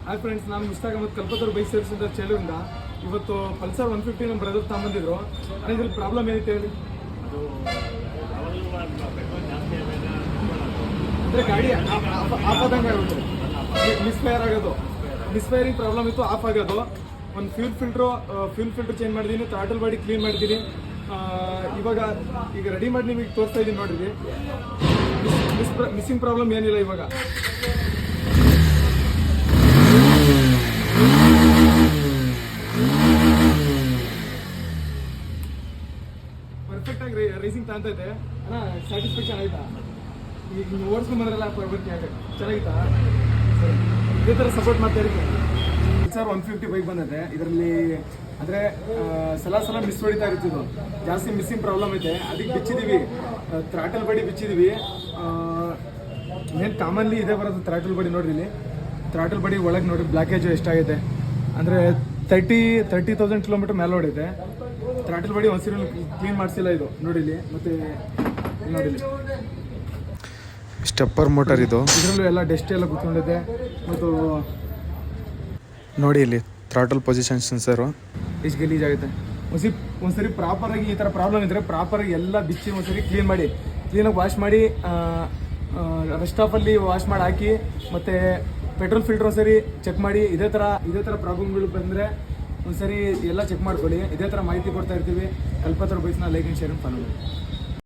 Hi friends, ನಾನು ಮುಸ್ತಾಕ್ ಅಹಮದ್ ಕಲ್ಪತರು bike service ಅಂತ ಚೇಳೂರಿಂದ. ಇವತ್ತು ಪಲ್ಸರ್ 150 ನಮ್ಮ ಬ್ರದರ್ ತಗೊಂಬಂದಿದ್ರು. ಇದ್ರಲ್ಲಿ ಪ್ರಾಬ್ಲಮ್ ಏನೈತೆ ಹೇಳಿ? ಅಂದರೆ ಗಾಡಿ ಆಫ್ ಆದಂಗೆ ಆಗುತ್ತೆ, ಮಿಸ್ಫೈರ್ ಆಗೋದು, ಮಿಸ್ಫೈರಿಂಗ್ ಪ್ರಾಬ್ಲಮ್ ಇತ್ತು, ಆಫ್ ಆಗೋದು. ಒಂದು ಫ್ಯೂಲ್ ಫಿಲ್ಟ್ರ್ ಚೇಂಜ್ ಮಾಡಿದ್ದೀನಿ, ಥ್ರಾಟಲ್ ಬಾಡಿ ಕ್ಲೀನ್ ಮಾಡಿದ್ದೀನಿ. ಈಗ ರೆಡಿ ಮಾಡಿ ನಿಮಗೆ ತೋರಿಸ್ತಾ ಇದ್ದೀನಿ ನೋಡ್ರಿ. ಮಿಸ್ಸಿಂಗ್ ಪ್ರಾಬ್ಲಮ್ ಏನಿಲ್ಲ. ಇವಾಗ ಪರ್ಫೆಕ್ಟಾಗಿ ರೈಸಿಂಗ್ ತಾಂತೈತೆ ಅಣ್ಣ. ಸ್ಯಾಟಿಸ್ಫ್ಯಾಕ್ಷನ್ ಆಯ್ತಾ? ಈಗ ನೀವು ಓಡಿಸ್ಕೊಂಡು ಬಂದ್ರಲ್ಲ, ಪರ್ಫೆಕ್ಟ್ ಚೆನ್ನಾಗಿತ್ತಾ? ಸರಿ, ಇದೇ ಥರ ಸಪೋರ್ಟ್ ಮಾಡ್ತಾ ಇರ್ತೀನಿ. ಸರ್ 150 ಬೈಕ್ ಬಂದೈತೆ. ಇದರಲ್ಲಿ ಅಂದರೆ ಸಲ ಮಿಸ್ ಹೊಡಿತಾ ಇರ್ತಿದ್ದು, ಜಾಸ್ತಿ ಮಿಸ್ಸಿಂಗ್ ಪ್ರಾಬ್ಲಮ್ ಐತೆ. ಅದಕ್ಕೆ ಬಿಚ್ಚಿದ್ದೀವಿ, ಥ್ರಾಟಲ್ ಬಡಿ ಬಿಚ್ಚಿದ್ದೀವಿ. ಏನು ಕಾಮನ್ಲಿ ಇದೇ ಬರೋದು ಥ್ರಾಟಲ್ ಬಡಿ. ನೋಡ್ರಿ ಇಲ್ಲಿ ಥ್ರಾಟಲ್ ಬಡಿ ಒಳಗೆ ನೋಡಿ ಬ್ಲಾಕೇಜು ಎಷ್ಟಾಗೈತೆ ಅಂದರೆ 30,000 ಕಿಲೋಮೀಟರ್ ಮೇಲೆ ಹೊಡೈತೆ. ಥ್ರಾಟಲ್ ಬಡಿ ಒಂದ್ಸರಿ ಕ್ಲೀನ್ ಮಾಡಿಸಿಲ್ಲ ಇದು ನೋಡಿ ಇಲ್ಲಿ. ಮತ್ತು ನೋಡಿ ಇಲ್ಲಿ ಸ್ಟೆಪ್ಪರ್ ಮೋಟರ್ ಇದು. ಇದರಲ್ಲೂ ಎಲ್ಲ ಡೆಸ್ಟ್ ಎಲ್ಲ ಕೂತ್ಕೊಂಡೈತೆ. ಮತ್ತು ನೋಡಿ ಇಲ್ಲಿ ಥ್ರಾಟಲ್ ಪೊಸಿಷನ್ ಸೆನ್ಸರು ಎಷ್ಟು ಗಲೀಜಾಗುತ್ತೆ. ಒಂದ್ಸರಿ ಪ್ರಾಪರಾಗಿ ಈ ಥರ ಪ್ರಾಬ್ಲಮ್ ಇದ್ದರೆ ಪ್ರಾಪರಾಗಿ ಎಲ್ಲ ಬಿಚ್ಚಿ ಒಂದ್ಸರಿ ಕ್ಲೀನಾಗಿ ವಾಶ್ ಮಾಡಿ, ರೆಸ್ಟ್ ಆಫಲ್ಲಿ ವಾಶ್ ಮಾಡಿ ಹಾಕಿ, ಮತ್ತು ಪೆಟ್ರೋಲ್ ಫಿಲ್ಟರ್ ಒಂದ್ಸರಿ ಚೆಕ್ ಮಾಡಿ. ಇದೇ ಥರ ಪ್ರಾಬ್ಲಮ್ಗಳು ಬಂದರೆ ಒಂದ್ಸರಿ ಎಲ್ಲ ಚೆಕ್ ಮಾಡ್ಕೊಳ್ಳಿ. ಇದೇ ಥರ ಮಾಹಿತಿ ಕೊಡ್ತಾ ಇರ್ತೀವಿ. ಕಲ್ಪತರು ಬೈಕ್ನ ಲೈಕ್ ಆ್ಯಂಡ್ ಶೇರ್ ಫಾಲೋ ಮಾಡಿ.